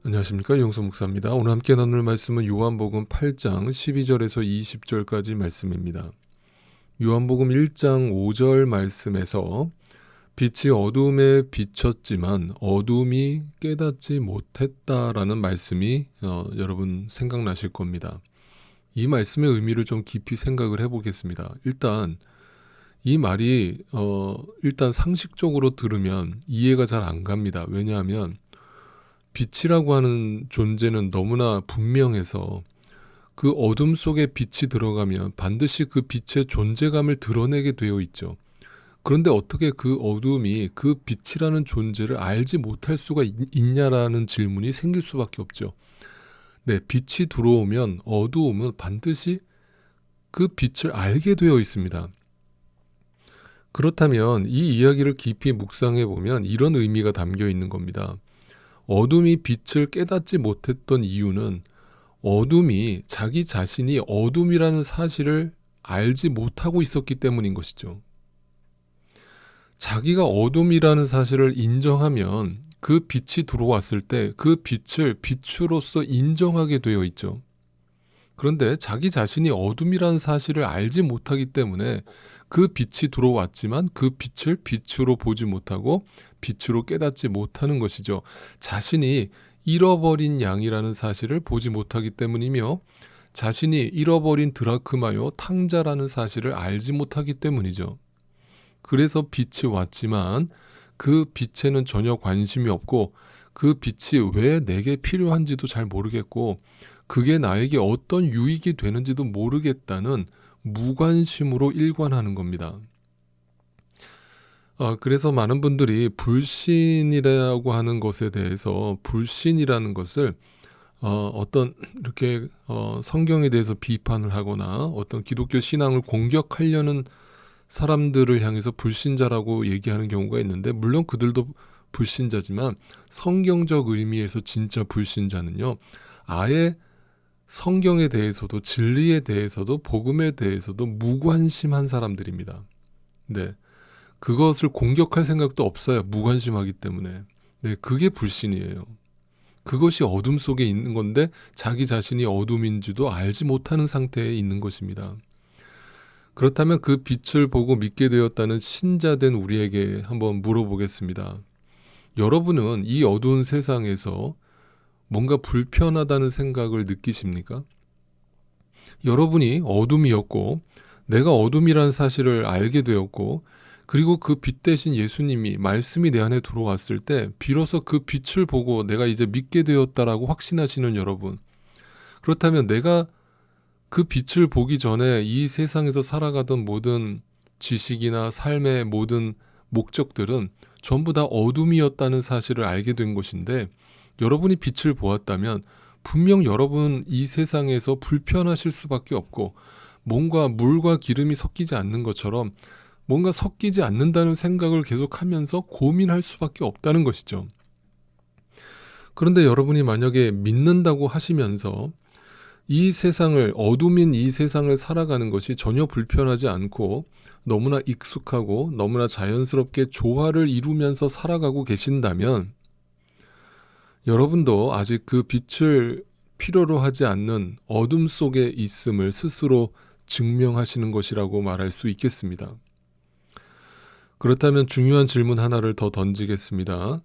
안녕하십니까, 용서 목사입니다. 오늘 함께 나눌 말씀은 요한복음 8장 12절에서 20절까지 말씀입니다. 요한복음 1장 5절 말씀에서 빛이 어둠에 비쳤지만 어둠이 깨닫지 못했다라는 말씀이 여러분 생각나실 겁니다. 이 말씀의 의미를 좀 깊이 생각을 해보겠습니다. 일단 이 말이 일단 상식적으로 들으면 이해가 잘 안 갑니다. 왜냐하면 빛이라고 하는 존재는 너무나 분명해서 그 어둠 속에 빛이 들어가면 반드시 그 빛의 존재감을 드러내게 되어 있죠. 그런데 어떻게 그 어둠이 그 빛이라는 존재를 알지 못할 수가 있냐라는 질문이 생길 수밖에 없죠. 네, 빛이 들어오면 어두움은 반드시 그 빛을 알게 되어 있습니다. 그렇다면 이 이야기를 깊이 묵상해 보면 이런 의미가 담겨 있는 겁니다. 어둠이 빛을 깨닫지 못했던 이유는 어둠이 자기 자신이 어둠이라는 사실을 알지 못하고 있었기 때문인 것이죠. 자기가 어둠이라는 사실을 인정하면 그 빛이 들어왔을 때 그 빛을 빛으로서 인정하게 되어 있죠. 그런데 자기 자신이 어둠이라는 사실을 알지 못하기 때문에 그 빛이 들어왔지만 그 빛을 빛으로 보지 못하고 빛으로 깨닫지 못하는 것이죠. 자신이 잃어버린 양이라는 사실을 보지 못하기 때문이며 자신이 잃어버린 드라크마요 탕자라는 사실을 알지 못하기 때문이죠. 그래서 빛이 왔지만 그 빛에는 전혀 관심이 없고 그 빛이 왜 내게 필요한지도 잘 모르겠고 그게 나에게 어떤 유익이 되는지도 모르겠다는 무관심으로 일관하는 겁니다. 그래서 많은 분들이 불신이라고 하는 것에 대해서 불신이라는 것을 어떤 이렇게 성경에 대해서 비판을 하거나 어떤 기독교 신앙을 공격하려는 사람들을 향해서 불신자라고 얘기하는 경우가 있는데 물론 그들도 불신자지만 성경적 의미에서 진짜 불신자는요. 아예 성경에 대해서도 진리에 대해서도 복음에 대해서도 무관심한 사람들입니다. 네, 그것을 공격할 생각도 없어요. 무관심하기 때문에. 네, 그게 불신이에요. 그것이 어둠 속에 있는 건데 자기 자신이 어둠인지도 알지 못하는 상태에 있는 것입니다. 그렇다면 그 빛을 보고 믿게 되었다는 신자된 우리에게 한번 물어보겠습니다. 여러분은 이 어두운 세상에서 뭔가 불편하다는 생각을 느끼십니까? 여러분이 어둠이었고 내가 어둠이라는 사실을 알게 되었고 그리고 그 빛 대신 예수님이 말씀이 내 안에 들어왔을 때 비로소 그 빛을 보고 내가 이제 믿게 되었다라고 확신하시는 여러분. 그렇다면 내가 그 빛을 보기 전에 이 세상에서 살아가던 모든 지식이나 삶의 모든 목적들은 전부 다 어둠이었다는 사실을 알게 된 것인데 여러분이 빛을 보았다면 분명 여러분 이 세상에서 불편하실 수밖에 없고 뭔가 물과 기름이 섞이지 않는 것처럼 뭔가 섞이지 않는다는 생각을 계속하면서 고민할 수밖에 없다는 것이죠. 그런데 여러분이 만약에 믿는다고 하시면서 이 세상을 어둠인 이 세상을 살아가는 것이 전혀 불편하지 않고 너무나 익숙하고 너무나 자연스럽게 조화를 이루면서 살아가고 계신다면 여러분도 아직 그 빛을 필요로 하지 않는 어둠 속에 있음을 스스로 증명하시는 것이라고 말할 수 있겠습니다. 그렇다면 중요한 질문 하나를 더 던지겠습니다.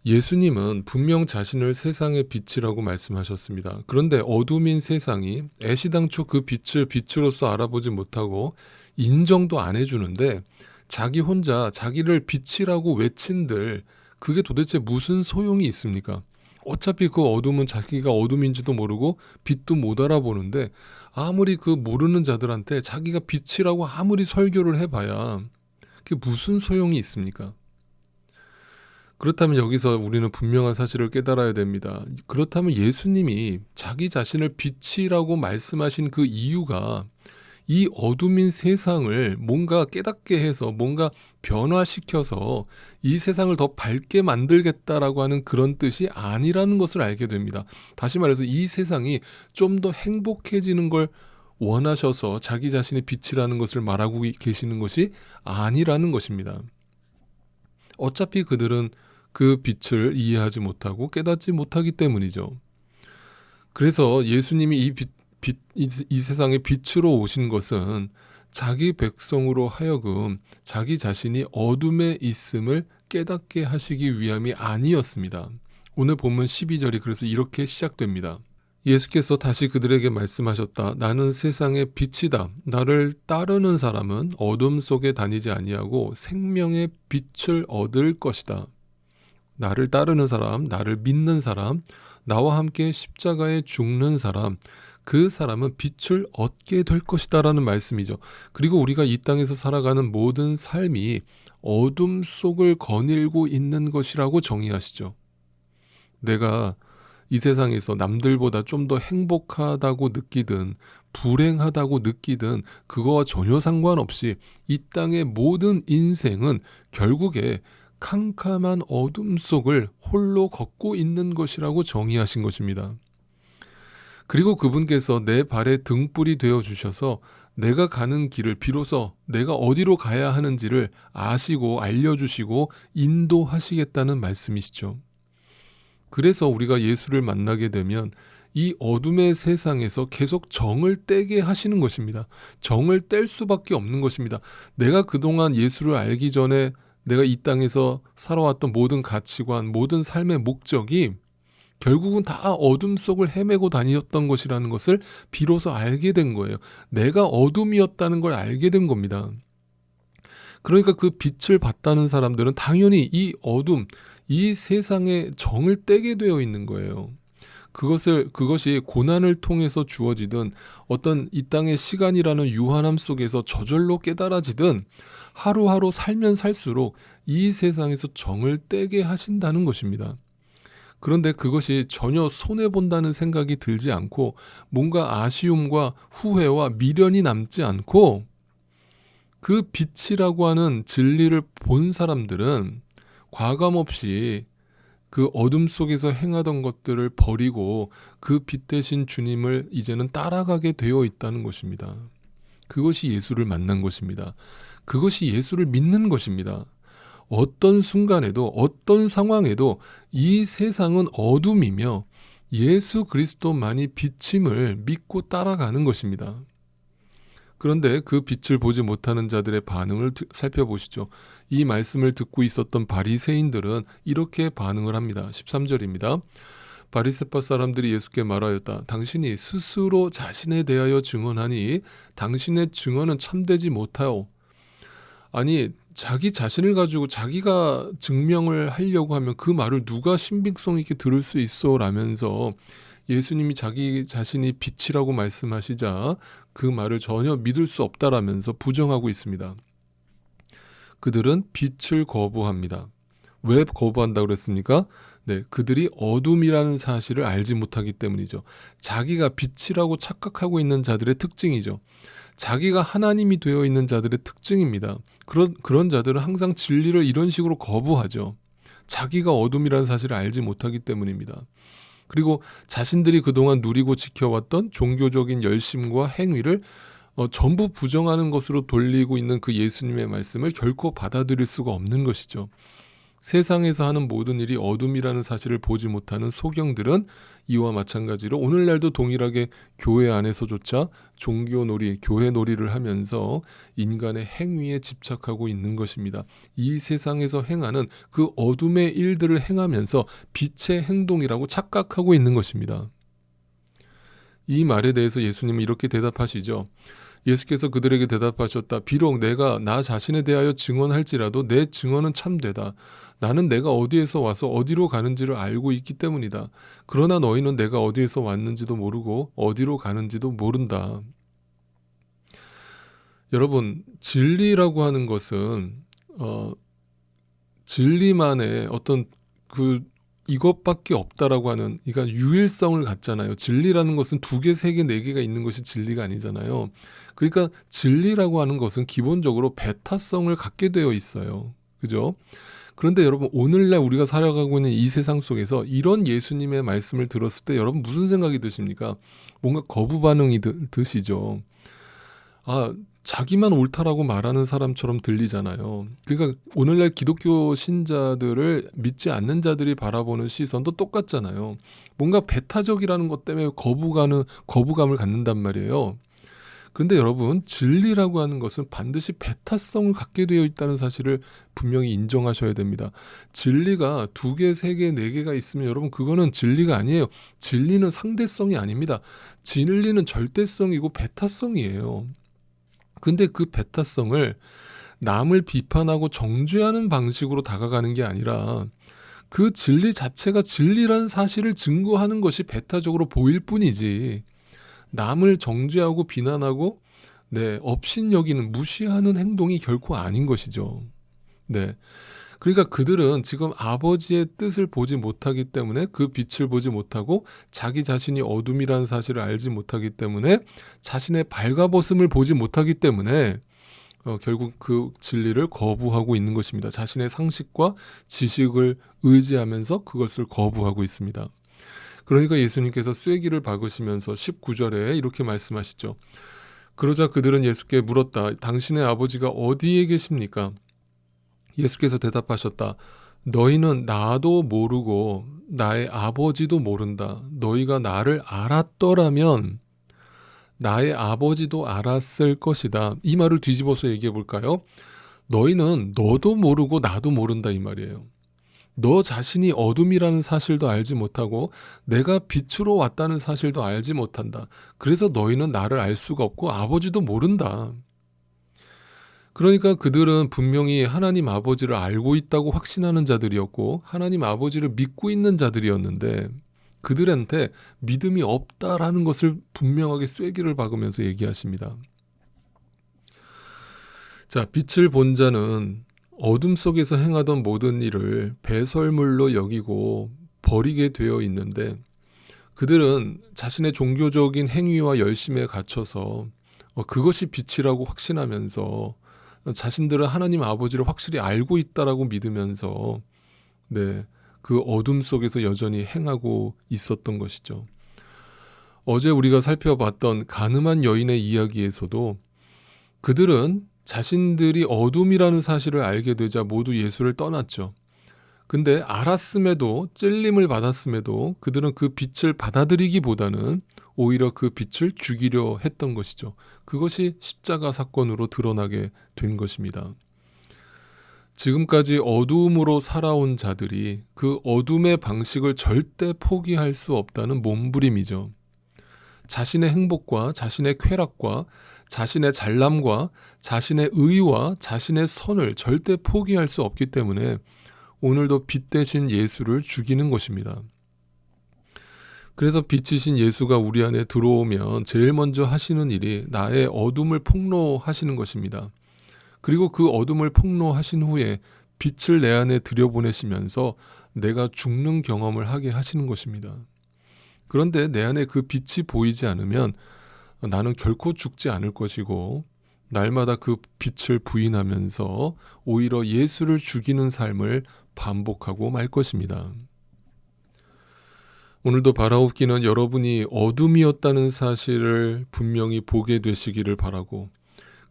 예수님은 분명 자신을 세상의 빛이라고 말씀하셨습니다. 그런데 어둠인 세상이 애시당초 그 빛을 빛으로서 알아보지 못하고 인정도 안 해주는데 자기 혼자 자기를 빛이라고 외친들 그게 도대체 무슨 소용이 있습니까? 어차피 그 어둠은 자기가 어둠인지도 모르고 빛도 못 알아보는데 아무리 그 모르는 자들한테 자기가 빛이라고 아무리 설교를 해봐야 그게 무슨 소용이 있습니까? 그렇다면 여기서 우리는 분명한 사실을 깨달아야 됩니다. 그렇다면 예수님이 자기 자신을 빛이라고 말씀하신 그 이유가 이 어둠인 세상을 뭔가 깨닫게 해서 뭔가 변화시켜서 이 세상을 더 밝게 만들겠다라고 하는 그런 뜻이 아니라는 것을 알게 됩니다. 다시 말해서 이 세상이 좀 더 행복해지는 걸 원하셔서 자기 자신의 빛이라는 것을 말하고 계시는 것이 아니라는 것입니다. 어차피 그들은 그 빛을 이해하지 못하고 깨닫지 못하기 때문이죠. 그래서 예수님이 이 세상에 빛으로 오신 것은 자기 백성으로 하여금 자기 자신이 어둠에 있음을 깨닫게 하시기 위함이 아니었습니다. 오늘 본문 12절이 그래서 이렇게 시작됩니다. 예수께서 다시 그들에게 말씀하셨다. 나는 세상의 빛이다. 나를 따르는 사람은 어둠 속에 다니지 아니하고 생명의 빛을 얻을 것이다. 나를 따르는 사람, 나를 믿는 사람, 나와 함께 십자가에 죽는 사람, 그 사람은 빛을 얻게 될 것이다 라는 말씀이죠. 그리고 우리가 이 땅에서 살아가는 모든 삶이 어둠 속을 거닐고 있는 것이라고 정의하시죠. 내가 이 세상에서 남들보다 좀 더 행복하다고 느끼든 불행하다고 느끼든 그거와 전혀 상관없이 이 땅의 모든 인생은 결국에 캄캄한 어둠 속을 홀로 걷고 있는 것이라고 정의하신 것입니다. 그리고 그분께서 내 발에 등불이 되어 주셔서 내가 가는 길을 비로소 내가 어디로 가야 하는지를 아시고 알려주시고 인도하시겠다는 말씀이시죠. 그래서 우리가 예수를 만나게 되면 이 어둠의 세상에서 계속 정을 떼게 하시는 것입니다. 정을 뗄 수밖에 없는 것입니다. 내가 그동안 예수를 알기 전에 내가 이 땅에서 살아왔던 모든 가치관, 모든 삶의 목적이 결국은 다 어둠 속을 헤매고 다녔던 것이라는 것을 비로소 알게 된 거예요. 내가 어둠이었다는 걸 알게 된 겁니다. 그러니까 그 빛을 봤다는 사람들은 당연히 이 어둠, 이 세상에 정을 떼게 되어 있는 거예요. 그것이 고난을 통해서 주어지든 어떤 이 땅의 시간이라는 유한함 속에서 저절로 깨달아지든 하루하루 살면 살수록 이 세상에서 정을 떼게 하신다는 것입니다. 그런데 그것이 전혀 손해본다는 생각이 들지 않고 뭔가 아쉬움과 후회와 미련이 남지 않고 그 빛이라고 하는 진리를 본 사람들은 과감없이 그 어둠 속에서 행하던 것들을 버리고 그 빛 대신 주님을 이제는 따라가게 되어 있다는 것입니다. 그것이 예수를 만난 것입니다. 그것이 예수를 믿는 것입니다. 어떤 순간에도 어떤 상황에도 이 세상은 어둠이며 예수 그리스도만이 빛임을 믿고 따라가는 것입니다. 그런데 그 빛을 보지 못하는 자들의 반응을 살펴보시죠. 이 말씀을 듣고 있었던 바리새인들은 이렇게 반응을 합니다. 13절입니다. 바리새파 사람들이 예수께 말하였다. 당신이 스스로 자신에 대하여 증언하니 당신의 증언은 참되지 못하오. 아니 자기 자신을 가지고 자기가 증명을 하려고 하면 그 말을 누가 신빙성 있게 들을 수 있어? 라면서 예수님이 자기 자신이 빛이라고 말씀하시자 그 말을 전혀 믿을 수 없다라면서 부정하고 있습니다. 그들은 빛을 거부합니다. 왜 거부한다고 그랬습니까? 네, 그들이 어둠이라는 사실을 알지 못하기 때문이죠. 자기가 빛이라고 착각하고 있는 자들의 특징이죠. 자기가 하나님이 되어 있는 자들의 특징입니다. 그런 자들은 항상 진리를 이런 식으로 거부하죠. 자기가 어둠이라는 사실을 알지 못하기 때문입니다. 그리고 자신들이 그동안 누리고 지켜왔던 종교적인 열심과 행위를 전부 부정하는 것으로 돌리고 있는 그 예수님의 말씀을 결코 받아들일 수가 없는 것이죠. 세상에서 하는 모든 일이 어둠이라는 사실을 보지 못하는 소경들은 이와 마찬가지로 오늘날도 동일하게 교회 안에서조차 종교놀이, 교회놀이를 하면서 인간의 행위에 집착하고 있는 것입니다. 이 세상에서 행하는 그 어둠의 일들을 행하면서 빛의 행동이라고 착각하고 있는 것입니다. 이 말에 대해서 예수님은 이렇게 대답하시죠. 예수께서 그들에게 대답하셨다. 비록 내가 나 자신에 대하여 증언할지라도 내 증언은 참되다. 나는 내가 어디에서 와서 어디로 가는지를 알고 있기 때문이다. 그러나 너희는 내가 어디에서 왔는지도 모르고 어디로 가는지도 모른다. 여러분, 진리라고 하는 것은 진리만의 어떤 이것밖에 없다라고 하는, 그러니까 유일성을 갖잖아요. 진리라는 것은 2개, 3개, 4개가 있는 것이 진리가 아니잖아요. 그러니까 진리라고 하는 것은 기본적으로 배타성을 갖게 되어 있어요. 그죠? 그런데 여러분, 오늘날 우리가 살아가고 있는 이 세상 속에서 이런 예수님의 말씀을 들었을 때 여러분 무슨 생각이 드십니까? 뭔가 거부 반응이 드시죠. 자기만 옳다라고 말하는 사람처럼 들리잖아요. 그러니까 오늘날 기독교 신자들을 믿지 않는 자들이 바라보는 시선도 똑같잖아요. 뭔가 배타적이라는 것 때문에 거부감을 갖는단 말이에요. 그런데 여러분, 진리라고 하는 것은 반드시 배타성을 갖게 되어 있다는 사실을 분명히 인정하셔야 됩니다. 진리가 2개, 3개, 4개가 있으면 여러분, 그거는 진리가 아니에요. 진리는 상대성이 아닙니다. 진리는 절대성이고 배타성이에요. 근데 그 배타성을 남을 비판하고 정죄하는 방식으로 다가가는 게 아니라 그 진리 자체가 진리라는 사실을 증거하는 것이 배타적으로 보일 뿐이지, 남을 정죄하고 비난하고 업신여기는, 무시하는 행동이 결코 아닌 것이죠. 그러니까 그들은 지금 아버지의 뜻을 보지 못하기 때문에, 그 빛을 보지 못하고 자기 자신이 어둠이라는 사실을 알지 못하기 때문에, 자신의 발가벗음을 보지 못하기 때문에 결국 그 진리를 거부하고 있는 것입니다. 자신의 상식과 지식을 의지하면서 그것을 거부하고 있습니다. 그러니까 예수님께서 쐐기를 박으시면서 19절에 이렇게 말씀하시죠. 그러자 그들은 예수께 물었다. 당신의 아버지가 어디에 계십니까? 예수께서 대답하셨다. 너희는 나도 모르고 나의 아버지도 모른다. 너희가 나를 알았더라면 나의 아버지도 알았을 것이다. 이 말을 뒤집어서 얘기해 볼까요? 너희는 너도 모르고 나도 모른다, 이 말이에요. 너 자신이 어둠이라는 사실도 알지 못하고 내가 빛으로 왔다는 사실도 알지 못한다. 그래서 너희는 나를 알 수가 없고 아버지도 모른다. 그러니까 그들은 분명히 하나님 아버지를 알고 있다고 확신하는 자들이었고 하나님 아버지를 믿고 있는 자들이었는데, 그들한테 믿음이 없다라는 것을 분명하게 쐐기를 박으면서 얘기하십니다. 자, 빛을 본 자는 어둠 속에서 행하던 모든 일을 배설물로 여기고 버리게 되어 있는데, 그들은 자신의 종교적인 행위와 열심에 갇혀서 그것이 빛이라고 확신하면서, 자신들은 하나님 아버지를 확실히 알고 있다라고 믿으면서 그 어둠 속에서 여전히 행하고 있었던 것이죠. 어제 우리가 살펴봤던 가늠한 여인의 이야기에서도 그들은 자신들이 어둠이라는 사실을 알게 되자 모두 예수를 떠났죠. 근데 알았음에도, 찔림을 받았음에도 그들은 그 빛을 받아들이기보다는 오히려 그 빛을 죽이려 했던 것이죠. 그것이 십자가 사건으로 드러나게 된 것입니다. 지금까지 어두움으로 살아온 자들이 그 어둠의 방식을 절대 포기할 수 없다는 몸부림이죠. 자신의 행복과 자신의 쾌락과 자신의 잘남과 자신의 의와 자신의 선을 절대 포기할 수 없기 때문에 오늘도 빛 대신 예수를 죽이는 것입니다. 그래서 빛이신 예수가 우리 안에 들어오면 제일 먼저 하시는 일이 나의 어둠을 폭로하시는 것입니다. 그리고 그 어둠을 폭로하신 후에 빛을 내 안에 들여보내시면서 내가 죽는 경험을 하게 하시는 것입니다. 그런데 내 안에 그 빛이 보이지 않으면 나는 결코 죽지 않을 것이고, 날마다 그 빛을 부인하면서 오히려 예수를 죽이는 삶을 반복하고 말 것입니다. 오늘도 바라옵기는 여러분이 어둠이었다는 사실을 분명히 보게 되시기를 바라고,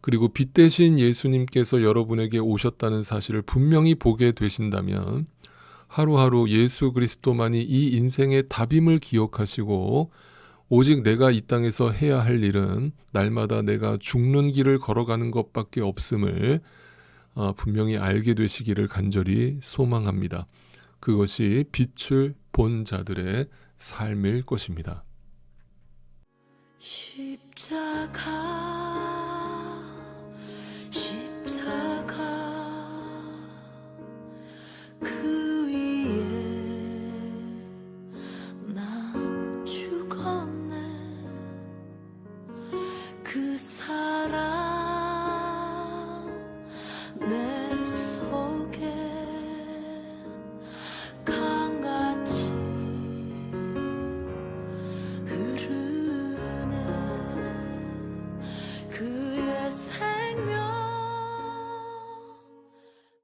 그리고 빛 대신 예수님께서 여러분에게 오셨다는 사실을 분명히 보게 되신다면 하루하루 예수 그리스도만이 이 인생의 답임을 기억하시고, 오직 내가 이 땅에서 해야 할 일은 날마다 내가 죽는 길을 걸어가는 것밖에 없음을 분명히 알게 되시기를 간절히 소망합니다. 그것이 빛을 본 자들의 삶일 것입니다. 십자가